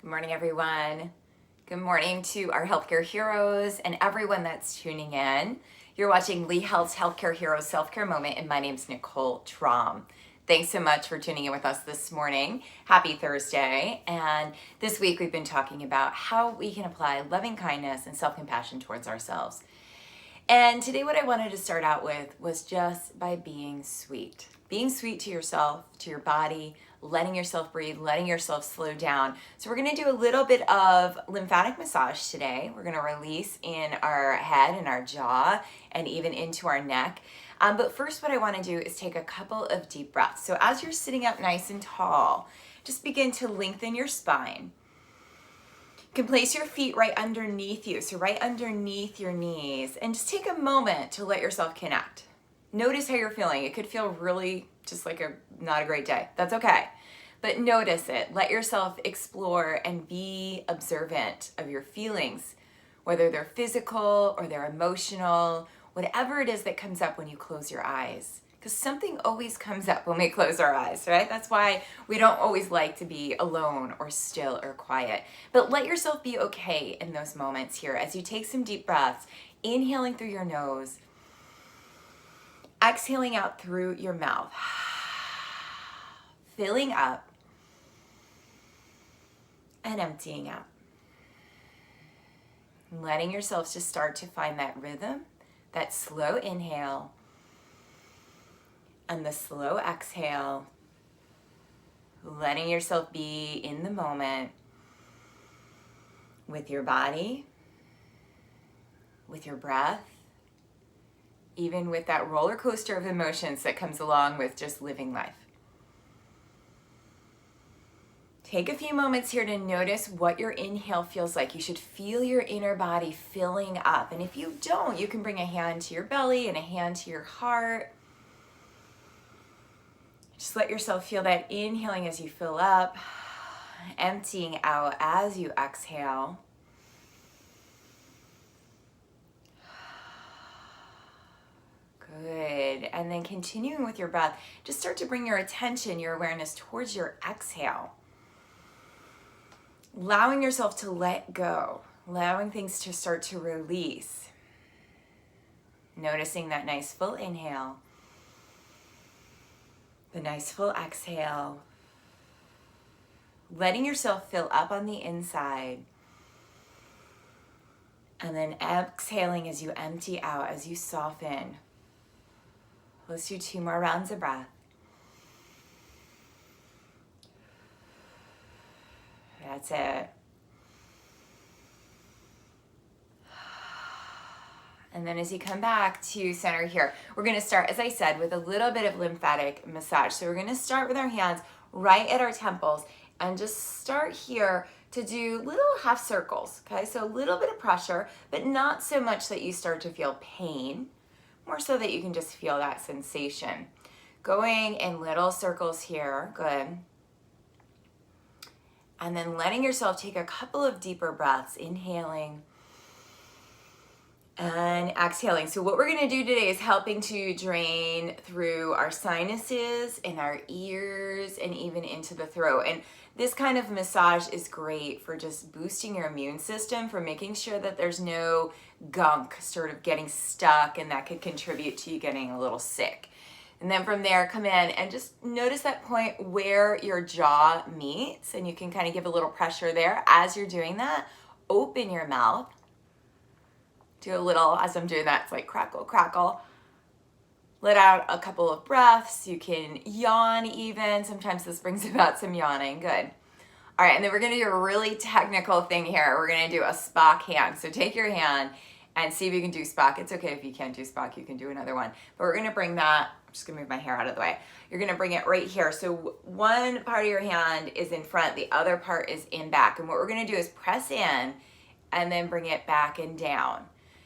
Good morning, everyone. Good morning to our healthcare heroes and everyone that's tuning in. You're watching Lee Health's Healthcare Heroes Self-Care Moment, and my name's Nicole Traum. Thanks so much for tuning in with us this morning. Happy Thursday. And this week we've been talking about how we can apply loving kindness and self-compassion towards ourselves. And today what I wanted to start out with was just by being sweet. Being sweet to yourself, to your body, letting yourself breathe, letting yourself slow down. So we're gonna do a little bit of lymphatic massage today. We're gonna release in our head and our jaw and even into our neck. But first what I wanna do is take a couple of deep breaths. So as you're sitting up nice and tall, just begin to lengthen your spine. You can place your feet right underneath you, so right underneath your knees, and just take a moment to let yourself connect. Notice how you're feeling. It could feel really just like not a great day. That's okay. But notice it. Let yourself explore and be observant of your feelings, whether they're physical or they're emotional, whatever it is that comes up when you close your eyes. Because something always comes up when we close our eyes, right? That's why we don't always like to be alone or still or quiet. But let yourself be okay in those moments here as you take some deep breaths, inhaling through your nose, exhaling out through your mouth, filling up and emptying out. Letting yourself just start to find that rhythm, that slow inhale, and the slow exhale, letting yourself be in the moment with your body, with your breath, even with that roller coaster of emotions that comes along with just living life. Take a few moments here to notice what your inhale feels like. You should feel your inner body filling up. And if you don't, you can bring a hand to your belly and a hand to your heart. Just let yourself feel that inhaling as you fill up, emptying out as you exhale. Good. And then continuing with your breath, just start to bring your attention, your awareness towards your exhale. Allowing yourself to let go, allowing things to start to release. Noticing that nice full inhale, the nice full exhale. Letting yourself fill up on the inside. And then exhaling as you empty out, as you soften. Let's do 2 more rounds of breath. That's it. And then as you come back to center here, we're going to start, as I said, with a little bit of lymphatic massage. So we're going to start with our hands right at our temples and just start here to do little half circles, okay? So a little bit of pressure, but not so much that you start to feel pain, more so that you can just feel that sensation. Going in little circles here, good. And then letting yourself take a couple of deeper breaths, inhaling and exhaling. So what we're gonna do today is helping to drain through our sinuses and our ears and even into the throat. And this kind of massage is great for just boosting your immune system, for making sure that there's no gunk sort of getting stuck, and that could contribute to you getting a little sick. And then from there, come in and just notice that point where your jaw meets, and you can kind of give a little pressure there. As you're doing that, open your mouth. Do a little, as I'm doing that, it's like crackle, crackle. Let out a couple of breaths. You can yawn even. Sometimes this brings about some yawning. Good. All right, and then we're gonna do a really technical thing here. We're gonna do a Spock hand. So take your hand and see if you can do Spock. It's okay if you can't do Spock, you can do another one. But we're gonna bring that, I'm just gonna move my hair out of the way. You're gonna bring it right here. So one part of your hand is in front, the other part is in back. And what we're gonna do is press in and then bring it back and down.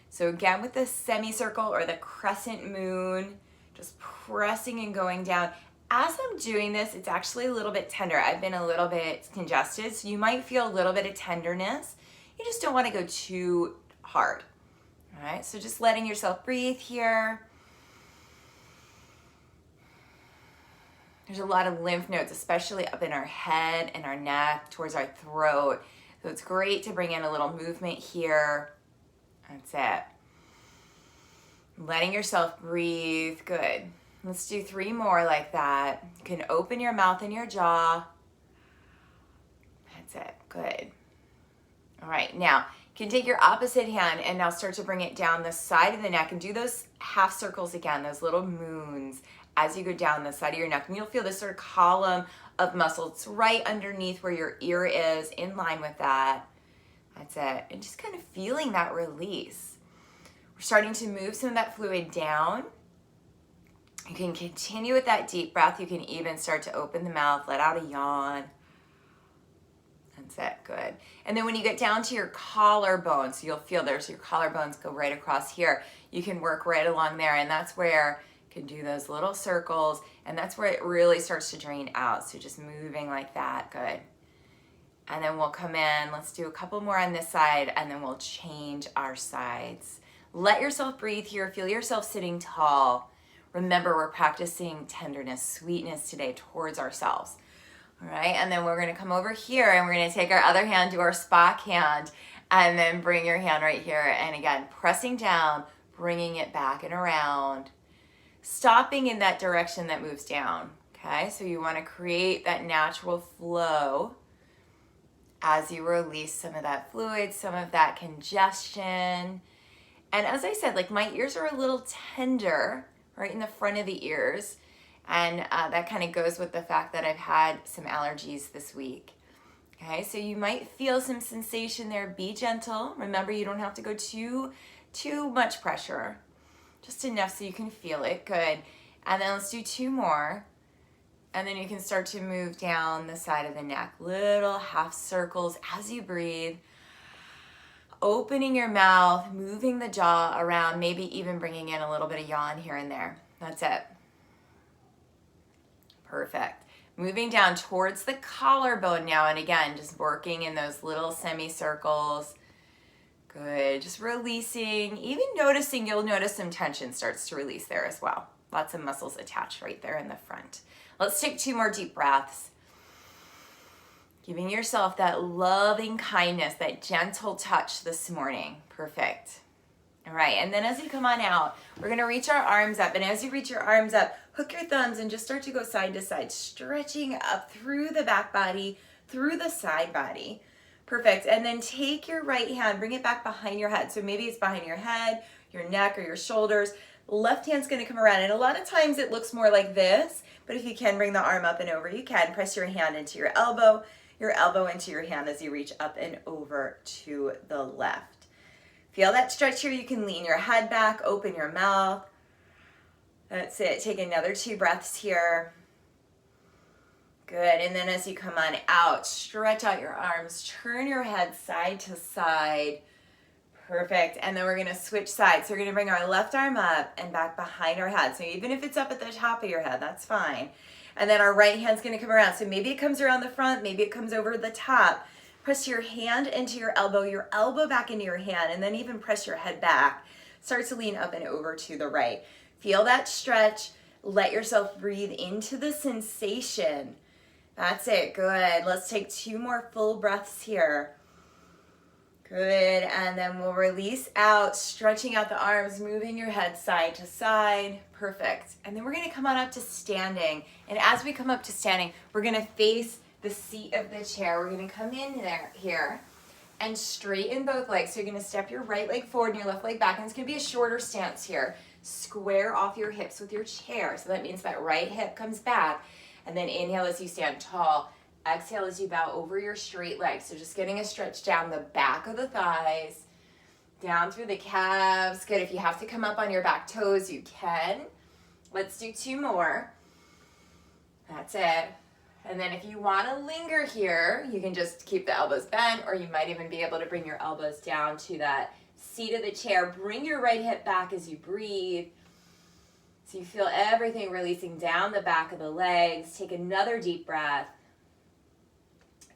So again, with the semicircle or the crescent moon, just pressing and going down. As I'm doing this, it's actually a little bit tender. I've been a little bit congested, so you might feel a little bit of tenderness. You just don't want to go too hard. All right, so just letting yourself breathe here. There's a lot of lymph nodes, especially up in our head and our neck, towards our throat. So it's great to bring in a little movement here. That's it. Letting yourself breathe. Good. Let's do 3 more like that. You can open your mouth and your jaw. That's it. Good. All right. Now, you can take your opposite hand and now start to bring it down the side of the neck and do those half circles again, those little moons as you go down the side of your neck. And you'll feel this sort of column of muscle. It's right underneath where your ear is, in line with that. That's it. And just kind of feeling that release. We're starting to move some of that fluid down. You can continue with that deep breath. You can even start to open the mouth, let out a yawn. That's it, good. And then when you get down to your collarbone, so you'll feel there's your collarbones go right across here. You can work right along there, and that's where you can do those little circles, and that's where it really starts to drain out. So just moving like that, good. And then we'll come in, let's do a couple more on this side, and then we'll change our sides. Let yourself breathe here. Feel yourself sitting tall. Remember, we're practicing tenderness, sweetness today towards ourselves. All right, and then we're going to come over here and we're going to take our other hand to our Spock hand and then bring your hand right here. And again, pressing down, bringing it back and around, stopping in that direction that moves down. Okay, so you want to create that natural flow as you release some of that fluid, some of that congestion. And as I said, like my ears are a little tender right in the front of the ears. And that kind of goes with the fact that I've had some allergies this week. Okay, so you might feel some sensation there. Be gentle. Remember, you don't have to go too much pressure. Just enough so you can feel it. Good. And then let's do 2 more. And then you can start to move down the side of the neck. Little half circles as you breathe. Opening your mouth, moving the jaw around, maybe even bringing in a little bit of yawn here and there. That's it. Perfect. Moving down towards the collarbone now, and again, just working in those little semicircles. Good. Just releasing, even noticing, you'll notice some tension starts to release there as well. Lots of muscles attached right there in the front. Let's take 2 more deep breaths. Giving yourself that loving kindness, that gentle touch this morning. Perfect. All right, and then as you come on out, we're gonna reach our arms up, and as you reach your arms up, hook your thumbs and just start to go side to side, stretching up through the back body, through the side body. Perfect, and then take your right hand, bring it back behind your head. So maybe it's behind your head, your neck, or your shoulders. Left hand's gonna come around, and a lot of times it looks more like this, but if you can bring the arm up and over, you can. Press your hand into your elbow into your hand as you reach up and over to the left. Feel that stretch here. You can lean your head back, open your mouth. That's it. Take another 2 breaths here. Good. And then as you come on out, stretch out your arms, turn your head side to side. Perfect. And then we're going to switch sides. So we're going to bring our left arm up and back behind our head. So even if it's up at the top of your head, that's fine. And then our right hand's going to come around. So maybe it comes around the front, maybe it comes over the top. Press your hand into your elbow back into your hand, and then even press your head back. Start to lean up and over to the right. Feel that stretch. Let yourself breathe into the sensation. That's it. Good. Let's take 2 more full breaths here. Good. And then we'll release out, stretching out the arms, moving your head side to side. Perfect. And then we're going to come on up to standing. And as we come up to standing, we're going to face the seat of the chair. We're going to come in there here and straighten both legs. So you're going to step your right leg forward and your left leg back. And it's going to be a shorter stance here. Square off your hips with your chair. So that means that right hip comes back. And then inhale as you stand tall. Exhale as you bow over your straight legs. So just getting a stretch down the back of the thighs, down through the calves. Good. If you have to come up on your back toes, you can. Let's do 2 more. That's it. And then if you want to linger here, you can just keep the elbows bent, or you might even be able to bring your elbows down to that seat of the chair. Bring your right hip back as you breathe. So you feel everything releasing down the back of the legs. Take another deep breath.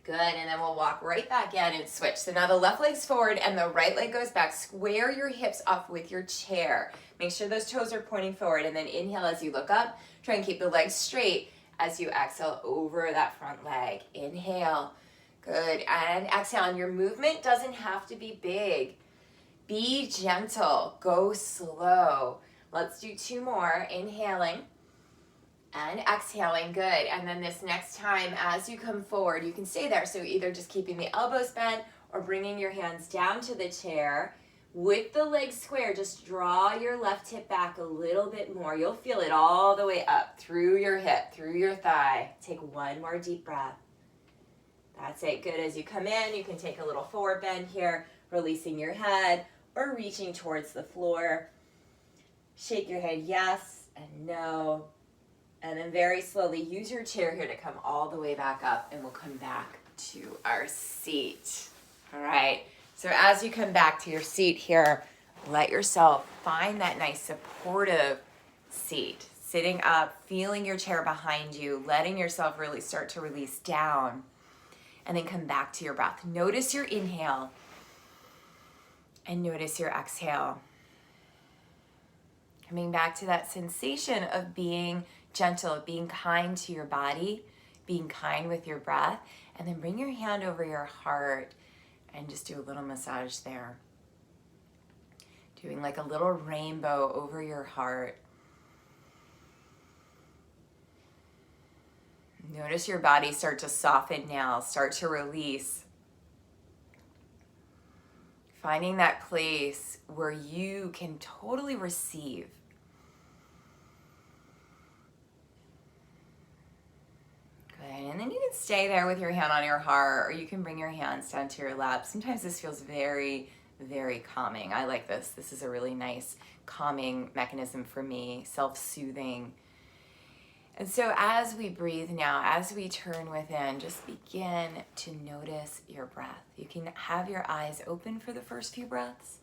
Good, and then we'll walk right back in and switch. So now the left leg's forward and the right leg goes back. Square your hips off with your chair. Make sure those toes are pointing forward, and then inhale as you look up. Try and keep the legs straight. as you exhale over that front leg. Inhale. Good. And exhale. And your movement doesn't have to be big. Be gentle. Go slow. Let's do 2 more. Inhaling and exhaling. Good. And then this next time, as you come forward, you can stay there. So either just keeping the elbows bent or bringing your hands down to the chair. With the legs square, just draw your left hip back a little bit more. You'll feel it all the way up through your hip, through your thigh. Take 1 more deep breath. That's it. Good. As you come in, you can take a little forward bend here, releasing your head or reaching towards the floor. Shake your head yes and no. And then very slowly use your chair here to come all the way back up, and we'll come back to our seat. All right. So as you come back to your seat here, let yourself find that nice supportive seat. Sitting up, feeling your chair behind you, letting yourself really start to release down, and then come back to your breath. Notice your inhale and notice your exhale. Coming back to that sensation of being gentle, being kind to your body, being kind with your breath, and then bring your hand over your heart and just do a little massage there. Doing like a little rainbow over your heart. Notice your body start to soften now, start to release. Finding that place where you can totally receive. And then you can stay there with your hand on your heart, or you can bring your hands down to your lap. Sometimes this feels very, very calming. I like this. This is a really nice calming mechanism for me, self-soothing. And so as we breathe now, as we turn within, just begin to notice your breath. You can have your eyes open for the first few breaths.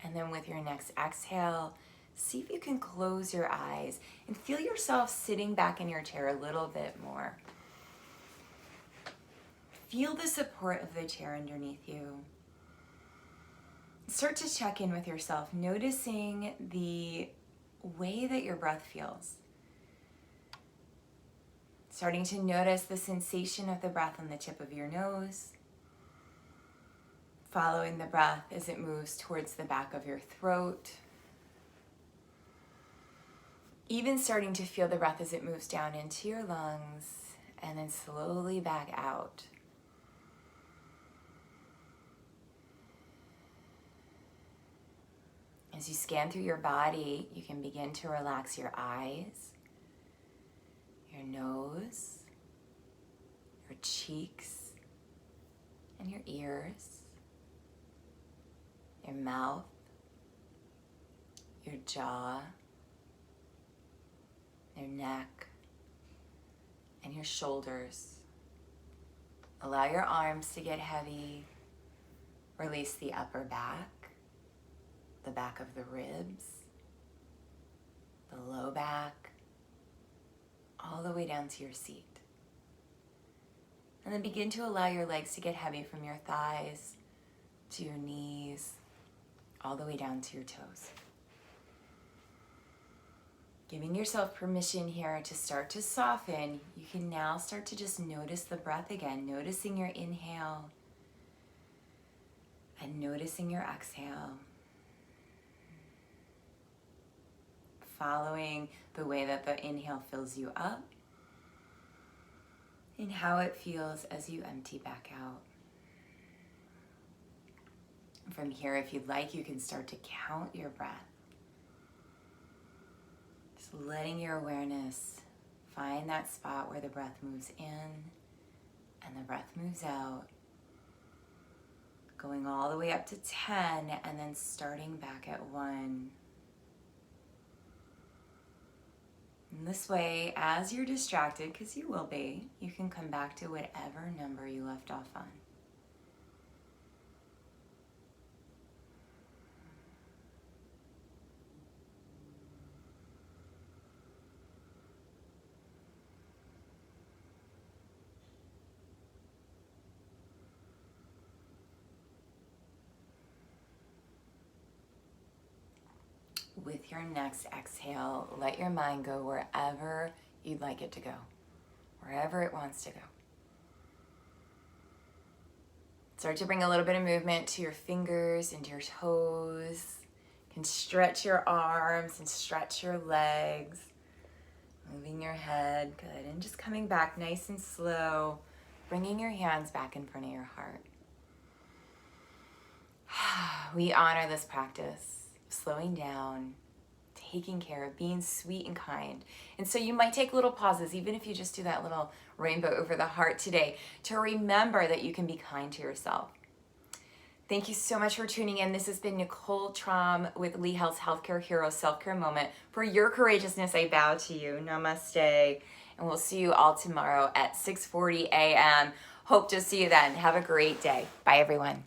And then with your next exhale, see if you can close your eyes and feel yourself sitting back in your chair a little bit more. Feel the support of the chair underneath you. Start to check in with yourself, noticing the way that your breath feels. Starting to notice the sensation of the breath on the tip of your nose. Following the breath as it moves towards the back of your throat. Even starting to feel the breath as it moves down into your lungs and then slowly back out. As you scan through your body, you can begin to relax your eyes, your nose, your cheeks, and your ears, your mouth, your jaw, your neck, and your shoulders. Allow your arms to get heavy. Release the upper back, the back of the ribs, the low back, all the way down to your seat. And then begin to allow your legs to get heavy from your thighs to your knees, all the way down to your toes. Giving yourself permission here to start to soften, you can now start to just notice the breath again, noticing your inhale and noticing your exhale. Following the way that the inhale fills you up and how it feels as you empty back out. From here, if you'd like, you can start to count your breath. Just letting your awareness find that spot where the breath moves in and the breath moves out. Going all the way up to 10 and then starting back at 1. And this way, as you're distracted, because you will be, you can come back to whatever number you left off on. your next exhale, let your mind go wherever you'd like it to go, wherever it wants to go. Start to bring a little bit of movement to your fingers and your toes. You can stretch your arms and stretch your legs. Moving your head, good. And just coming back nice and slow, bringing your hands back in front of your heart. We honor this practice of slowing down, taking care of, being sweet and kind. And so you might take little pauses, even if you just do that little rainbow over the heart today, to remember that you can be kind to yourself. Thank you so much for tuning in. This has been Nicole Traum with Lee Health's Healthcare Hero Self-Care Moment. For your courageousness, I bow to you. Namaste. And we'll see you all tomorrow at 6:40 a.m. Hope to see you then. Have a great day. Bye, everyone.